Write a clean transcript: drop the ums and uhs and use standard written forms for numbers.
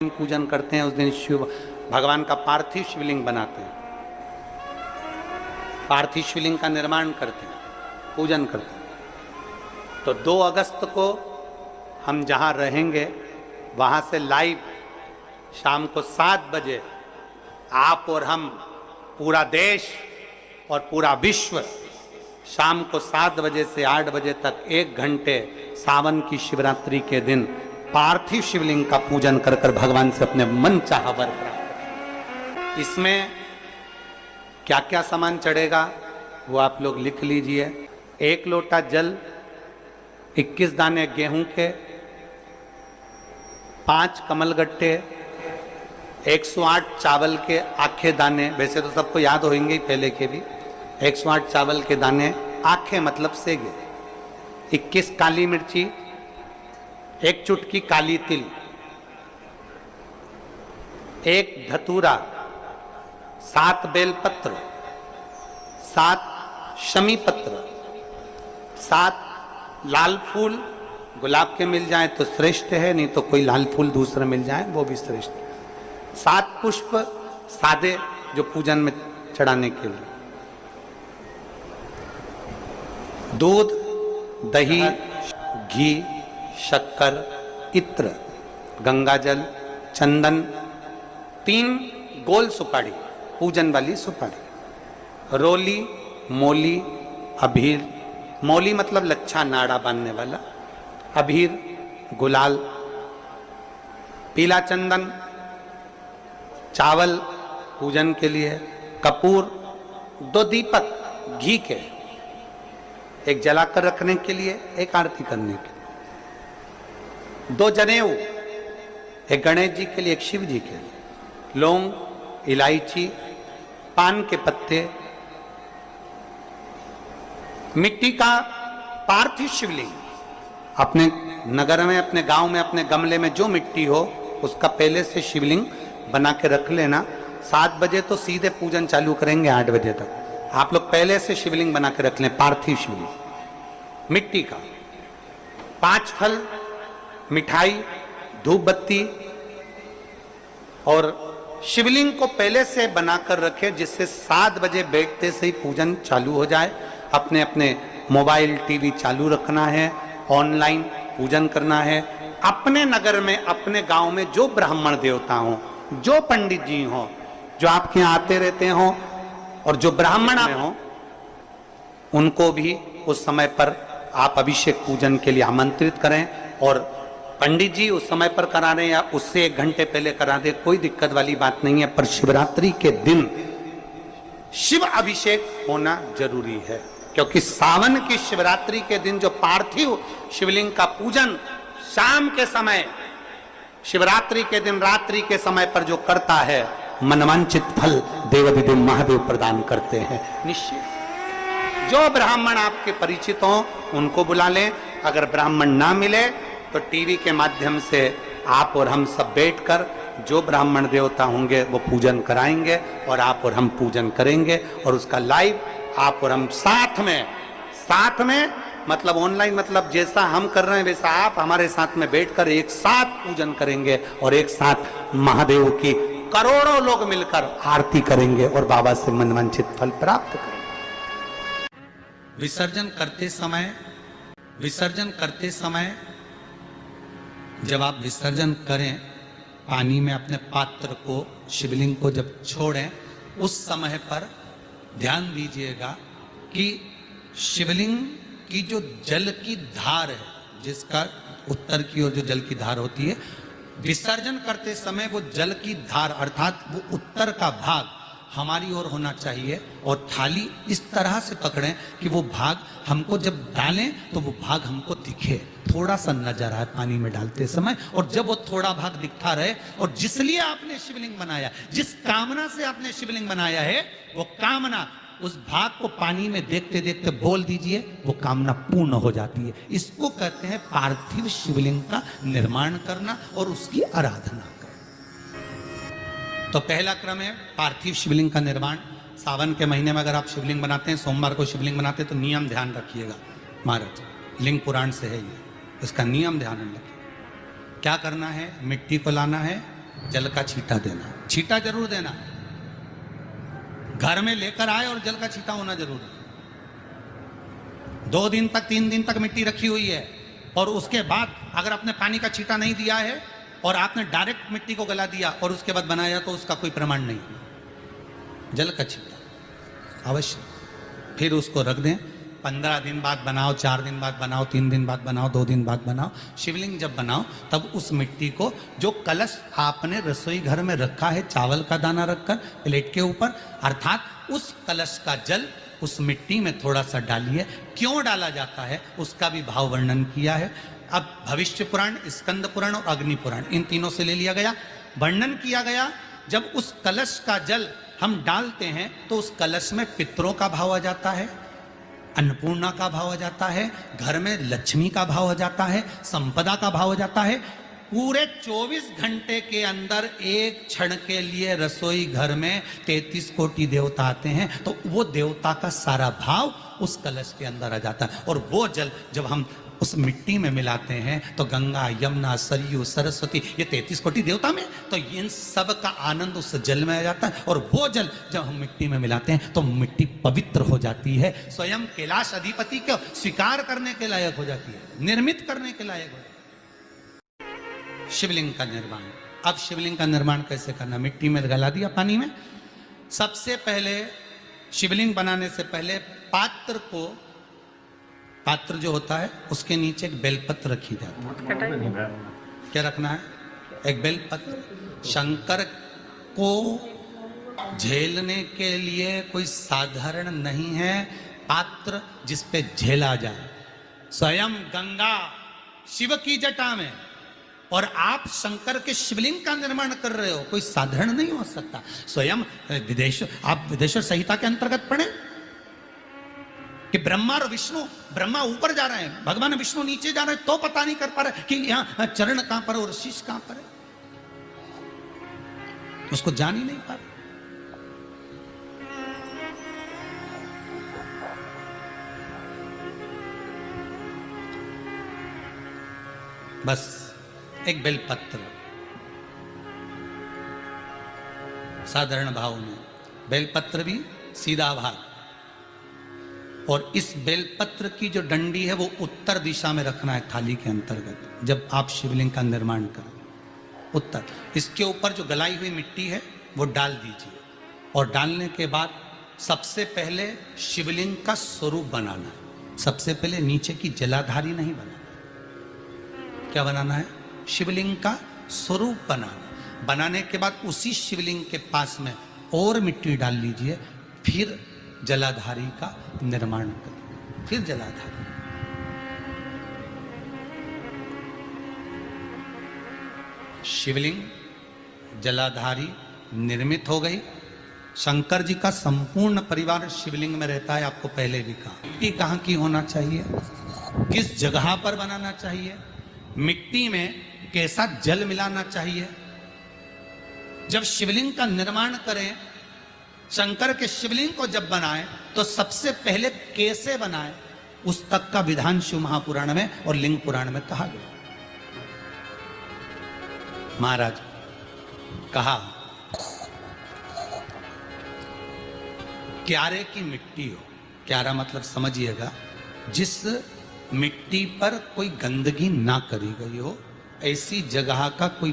पूजन करते हैं। उस दिन शिव भगवान का पार्थिव शिवलिंग बनाते हैं, पार्थिव शिवलिंग का निर्माण करते हैं, पूजन करते हैं। तो 2 अगस्त को हम जहाँ रहेंगे वहाँ से लाइव शाम को 7 बजे आप और हम, पूरा देश और पूरा विश्व, शाम को 7 बजे से 8 बजे तक 1 घंटे सावन की शिवरात्रि के दिन पार्थिव शिवलिंग का पूजन कर कर भगवान से अपने मन चाहा वर प्राप्त करें। इसमें क्या क्या सामान चढ़ेगा वो आप लोग लिख लीजिए। 1 लोटा जल, 21 दाने गेहूं के, 5 कमलगट्टे, 108 चावल के आखे दाने, वैसे तो सबको याद होंगे ही पहले के भी। 108 चावल के दाने, आखे मतलब सेगे, 21 काली मिर्ची, 1 चुटकी काली तिल, 1 धतूरा, 7 बेलपत्र, 7 शमी पत्र, 7 लाल फूल, गुलाब के मिल जाए तो श्रेष्ठ है, नहीं तो कोई लाल फूल दूसरा मिल जाए वो भी श्रेष्ठ है। 7 पुष्प सादे जो पूजन में चढ़ाने के लिए, दूध, दही, घी, शक्कर, इत्र, गंगाजल, चंदन, 3 गोल सुपारी, पूजन वाली सुपारी, रोली, मोली, अभीर, मोली मतलब लच्छा नाड़ा बांधने वाला, अभीर, गुलाल, पीला चंदन, चावल पूजन के लिए, कपूर, 2 दीपक घी के, 1 जलाकर रखने के लिए, 1 आरती करने के लिए, 2 जनेऊ, 1 गणेश जी के लिए, 1 शिव जी के लिए, लौंग, इलायची, पान के पत्ते, मिट्टी का पार्थिव शिवलिंग। अपने नगर में, अपने गांव में, अपने गमले में जो मिट्टी हो उसका पहले से शिवलिंग बना के रख लेना। 7 बजे तो सीधे पूजन चालू करेंगे, 8 बजे तक आप लोग पहले से शिवलिंग बना के रख लें, पार्थिव शिवलिंग मिट्टी का। 5 फल, मिठाई, धूप बत्ती, और शिवलिंग को पहले से बनाकर रखे जिससे 7 बजे बैठते से ही पूजन चालू हो जाए। अपने अपने मोबाइल टीवी चालू रखना है, ऑनलाइन पूजन करना है। अपने नगर में, अपने गांव में जो ब्राह्मण देवता हों, जो पंडित जी हों, जो आपके यहाँ आते रहते हों, और जो ब्राह्मण हों, उनको भी उस समय पर आप अभिषेक पूजन के लिए आमंत्रित करें। और पंडित जी उस समय पर करा रहे या उससे 1 घंटे पहले करा दे, कोई दिक्कत वाली बात नहीं है। पर शिवरात्रि के दिन शिव अभिषेक होना जरूरी है, क्योंकि सावन की शिवरात्रि के दिन जो पार्थिव शिवलिंग का पूजन शाम के समय, शिवरात्रि के दिन रात्रि के समय पर जो करता है, मनवांचित फल देवाधिदेव महादेव प्रदान करते हैं निश्चित। जो ब्राह्मण आपके परिचित हों उनको बुला लें। अगर ब्राह्मण ना मिले तो टीवी के माध्यम से आप और हम सब बैठकर जो ब्राह्मण देवता होंगे वो पूजन कराएंगे, और आप और हम पूजन करेंगे, और उसका लाइव आप और हम साथ में मतलब ऑनलाइन, मतलब जैसा हम कर रहे हैं वैसा आप हमारे साथ में बैठकर एक साथ पूजन करेंगे, और एक साथ महादेव की करोड़ों लोग मिलकर आरती करेंगे और बाबा से मनवांछित फल प्राप्त करेंगे। विसर्जन करते समय जब आप विसर्जन करें, पानी में अपने पात्र को, शिवलिंग को जब छोड़ें, उस समय पर ध्यान दीजिएगा कि शिवलिंग की जो जल की धार है, जिसका उत्तर की ओर जो जल की धार होती है, विसर्जन करते समय वो जल की धार अर्थात वो उत्तर का भाग हमारी ओर होना चाहिए, और थाली इस तरह से पकड़ें कि वो भाग हमको जब डालें तो वो भाग हमको दिखे, थोड़ा सा नजर आए पानी में डालते समय। और जब वो थोड़ा भाग दिखता रहे, और जिसलिए आपने शिवलिंग बनाया, जिस कामना से आपने शिवलिंग बनाया है, वो कामना उस भाग को पानी में देखते देखते बोल दीजिए, वो कामना पूर्ण हो जाती है। इसको कहते हैं पार्थिव शिवलिंग का निर्माण करना और उसकी आराधना करना। तो पहला क्रम है पार्थिव शिवलिंग का निर्माण। सावन के महीने में अगर आप शिवलिंग बनाते हैं, सोमवार को शिवलिंग बनाते हैं, तो नियम ध्यान रखिएगा महाराज, लिंग पुराण से है ये, इसका नियम ध्यान रखिए। क्या करना है? मिट्टी को लाना है, जल का छींटा देना, छींटा जरूर देना, घर में लेकर आए और जल का छींटा होना जरूर है। 2 दिन तक 3 दिन तक मिट्टी रखी हुई है और उसके बाद अगर आपने पानी का छींटा नहीं दिया है और आपने डायरेक्ट मिट्टी को गला दिया और उसके बाद बनाया तो उसका कोई प्रमाण नहीं। जल का छींटा अवश्य, फिर उसको रख दें। 15 दिन बाद बनाओ, 4 दिन बाद बनाओ, 3 दिन बाद बनाओ, 2 दिन बाद बनाओ। शिवलिंग जब बनाओ तब उस मिट्टी को, जो कलश आपने रसोई घर में रखा है चावल का दाना रखकर प्लेट के ऊपर, अर्थात उस कलश का जल उस मिट्टी में थोड़ा सा डालिए। क्यों डाला जाता है उसका भी भाव वर्णन किया है। अब भविष्य पुराण, स्कंद पुराण और अग्नि पुराण, इन तीनों से ले लिया गया। वर्णन किया गया जब उस कलश का जल हम डालते हैं तो उस कलश में पितरों का भाव आ जाता है, अन्नपूर्णा का भाव आ जाता है, घर में लक्ष्मी का भाव आ जाता है, संपदा का भाव आ जाता है। पूरे 24 घंटे के अंदर एक क्षण के लिए रसोई घर में 33 कोटि देवता आते हैं, तो वो देवता का सारा भाव उस कलश के अंदर आ जाता है। और वो जल जब हम उस मिट्टी में मिलाते हैं तो गंगा, यमुना, सरयू, सरस्वती, ये 33 कोटि देवता में, तो इन सब का आनंद उस जल में आ जाता है। और वो जल जब हम मिट्टी में मिलाते हैं तो मिट्टी पवित्र हो जाती है, स्वयं कैलाश अधिपति को स्वीकार करने के लायक हो जाती है, निर्मित करने के लायक हो जाती है। शिवलिंग का निर्माण। अब शिवलिंग का निर्माण कैसे करना? मिट्टी में गला दिया पानी में। सबसे पहले शिवलिंग बनाने से पहले पात्र जो होता है उसके नीचे एक बेलपत्र रखी जाती है। क्या रखना है? एक बेलपत्र। शंकर को झेलने के लिए कोई साधारण नहीं है पात्र जिस पे झेला जाए। स्वयं गंगा शिव की जटा में और आप शंकर के शिवलिंग का निर्माण कर रहे हो, कोई साधारण नहीं हो सकता। स्वयं आप विदेश्वर संहिता के अंतर्गत पढ़े कि ब्रह्मा और विष्णु, ब्रह्मा ऊपर जा रहे हैं, भगवान विष्णु नीचे जा रहे हैं, तो पता नहीं कर पा रहे कि यहां चरण कहां पर और शीश कहां पर है, उसको जान ही नहीं पा रहे। बस एक बेलपत्र साधारण भाव में, बेलपत्र भी सीधा भाग, और इस बेलपत्र की जो डंडी है वो उत्तर दिशा में रखना है थाली के अंतर्गत जब आप शिवलिंग का निर्माण करें। उत्तर। इसके ऊपर जो गलाई हुई मिट्टी है वो डाल दीजिए और डालने के बाद सबसे पहले शिवलिंग का स्वरूप बनाना है। सबसे पहले नीचे की जलाधारी नहीं बनाना। क्या बनाना है? शिवलिंग का स्वरूप बनाना। बनाने के बाद उसी शिवलिंग के पास में और मिट्टी डाल लीजिए, फिर जलाधारी का निर्माण करिए, फिर जलाधारी। शिवलिंग जलाधारी निर्मित हो गई। शंकर जी का संपूर्ण परिवार शिवलिंग में रहता है, आपको पहले भी कहा। मिट्टी कहाँ की होना चाहिए, किस जगह पर बनाना चाहिए, मिट्टी में कैसा जल मिलाना चाहिए। जब शिवलिंग का निर्माण करें, शंकर के शिवलिंग को जब बनाएं तो सबसे पहले कैसे बनाएं उस तक का विधान शिव महापुराण में और लिंग पुराण में कहा गया। महाराज कहा क्यारे की मिट्टी हो। क्यारा मतलब समझिएगा जिस मिट्टी पर कोई गंदगी ना करी गई हो, ऐसी जगह का कोई